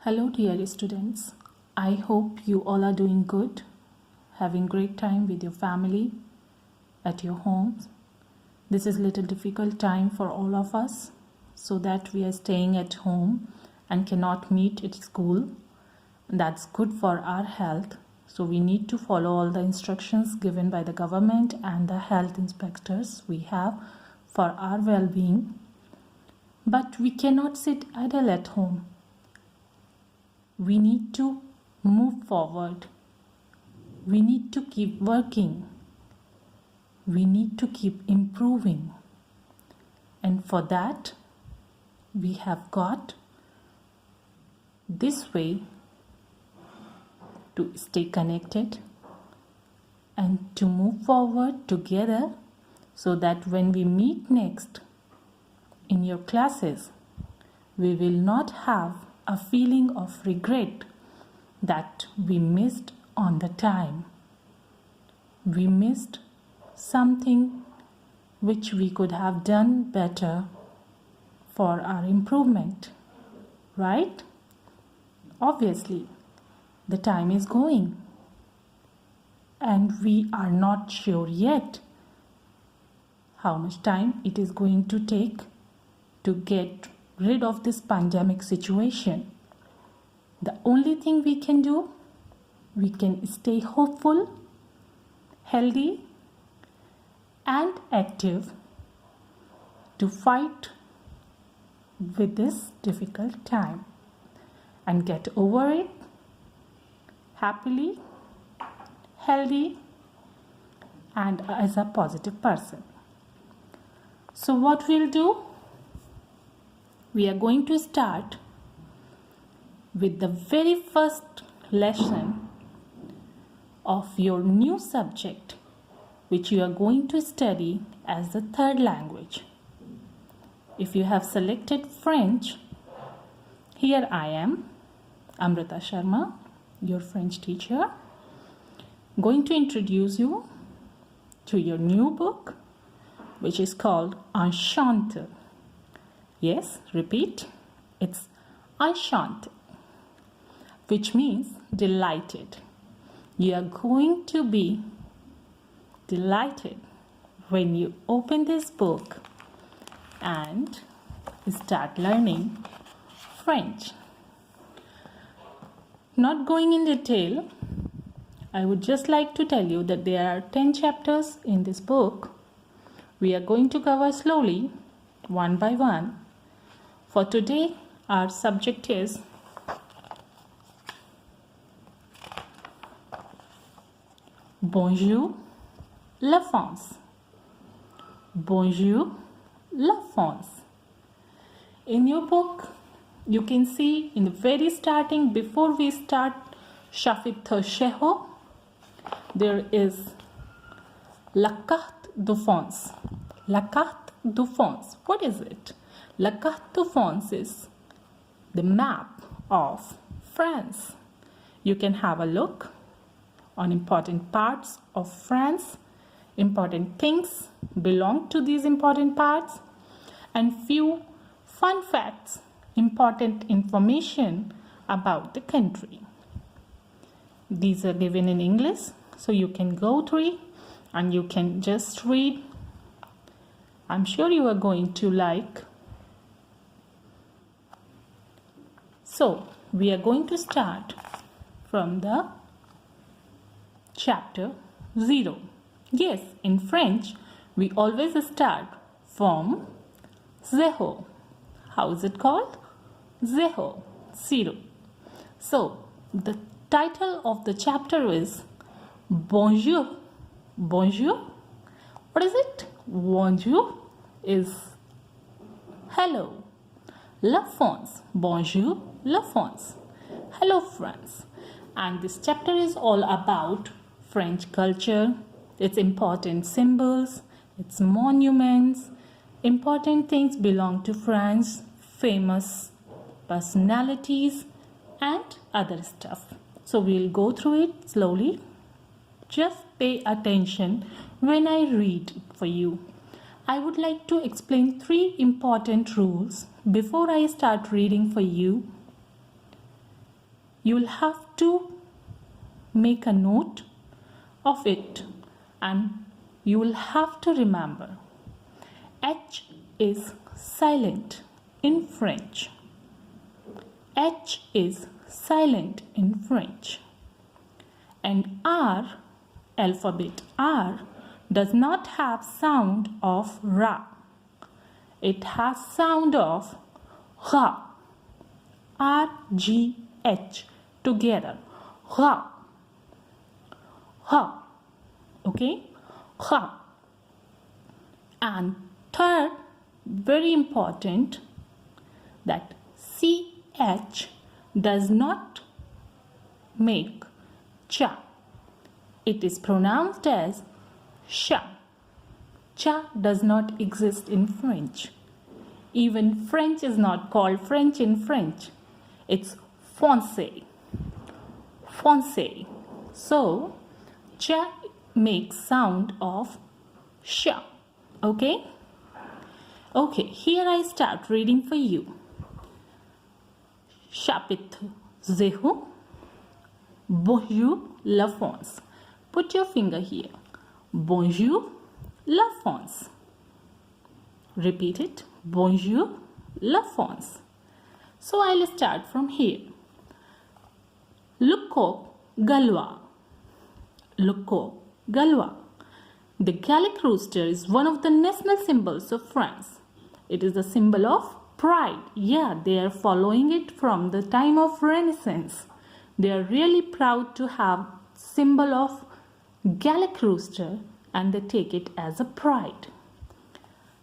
Hello dear students, I hope you all are doing good, having great time with your family, at your homes. This is little difficult time for all of us so that we are staying at home and cannot meet at school. That's good for our health, so we need to follow all the instructions given by the government and the health inspectors we have for our well-being. But we cannot sit idle at home. We need to move forward. We need to keep working. We need to keep improving. And for that, we have got this way to stay connected and to move forward together so that when we meet next in your classes, we will not have a feeling of regret that we missed on the time. We missed something which we could have done better for our improvement, right? Obviously, the time is going and we are not sure yet how much time it is going to take to get rid of this pandemic situation. The only thing we can do, we can stay hopeful, healthy and active to fight with this difficult time and get over it happily, healthy and as a positive person. So what we'll do? We are going to start with the very first lesson of your new subject, which you are going to study as the third language. If you have selected French, here I am, Amrita Sharma, your French teacher, going to introduce you to your new book, which is called Enchanté. Yes, repeat, it's enchanté, which means delighted. You are going to be delighted when you open this book and start learning French. Not going in detail, I would just like to tell you that there are 10 chapters in this book. We are going to cover slowly, one by one. For today, our subject is Bonjour, la France. Bonjour, la France. In your book, you can see in the very starting, before we start chapitre 0, there is La carte de France. La carte de France. What is it? La carte de France is the map of France. You can have a look on important parts of France. Important things belong to these important parts and few fun facts, important information about the country. These are given in English, so you can go through and you can just read. I'm sure you are going to like. So, we are going to start from the chapter 0. Yes, in French, we always start from 0. How is it called? 0. So, the title of the chapter is Bonjour. Bonjour. What is it? Bonjour is hello. La France. Bonjour, la France. Hello, France. And this chapter is all about French culture, its important symbols, its monuments, important things belong to France, famous personalities, and other stuff. So we'll go through it slowly. Just pay attention when I read it for you. I would like to explain 3 important rules before I start reading for you. you will have to make a note of it and you will have to remember H is silent in French. H is silent in French. And R, alphabet R, does not have sound of Ra. It has sound of Ra. R-G-H together. Ra. Ra. Okay? Ra. And third, very important, that CH does not make cha. It is pronounced as sha. Cha does not exist in French. Even French is not called French in French. It's français. Français. So, cha makes sound of sha. Okay? Okay, here I start reading for you. Chapitre 0. Bonjour, la France. Put your finger here. Bonjour, la France. Repeat it. Bonjour, la France. So I'll start from here. Le coq gallois. Le coq gallois. The Gallic rooster is one of the national symbols of France. It is a symbol of pride. Yeah, they are following it from the time of Renaissance. They are really proud to have symbol of Gallic rooster and they take it as a pride.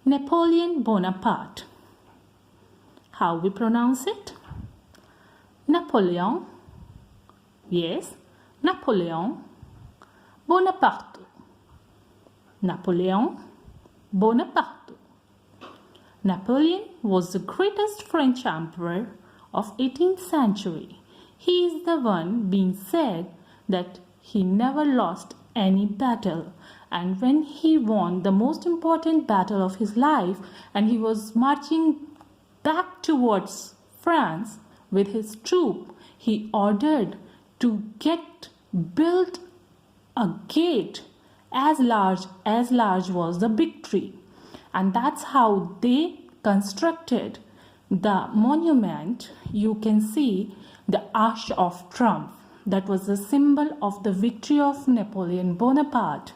Napoleon Bonaparte. How we pronounce it? Napoleon. Yes, Napoleon Bonaparte. Napoleon Bonaparte. Napoleon was the greatest French emperor of 18th century. He is the one being said that he never lost any battle, and when he won the most important battle of his life and he was marching back towards France with his troop, he ordered to get built a gate as large was the victory, and that's how they constructed the monument. You can see the Arch of Triomphe. That was the symbol of the victory of Napoleon Bonaparte.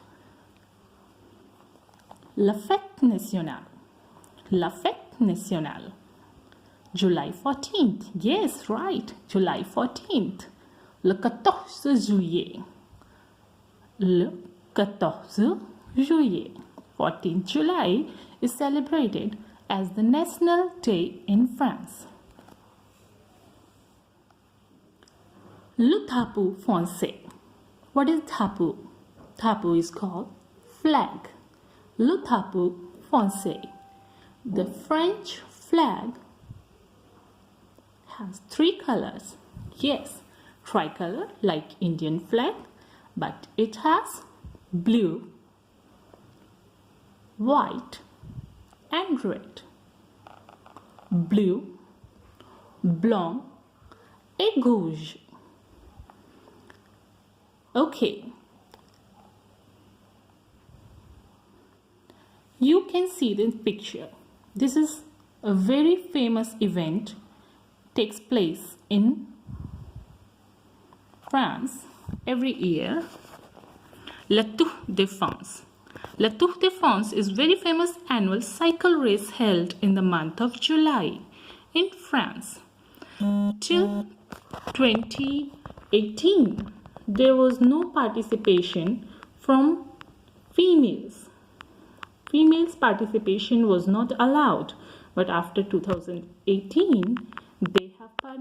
La Fête Nationale. La Fête Nationale. July 14th. Yes, right. July 14th. Le 14 juillet. Le 14 juillet. 14th July is celebrated as the National Day in France. Le drapeau français. What is drapeau? Drapeau is called flag. Le drapeau français. The French flag has 3 colors. Yes, tricolor like Indian flag, but it has blue, white and red. Bleu, blanc et rouge. Okay. You can see this picture. This is a very famous event, takes place in France every year. La Tour de France. La Tour de France is very famous annual cycle race held in the month of July in France. Till 2018, there was no participation from females. Females participation was not allowed, but after 2018,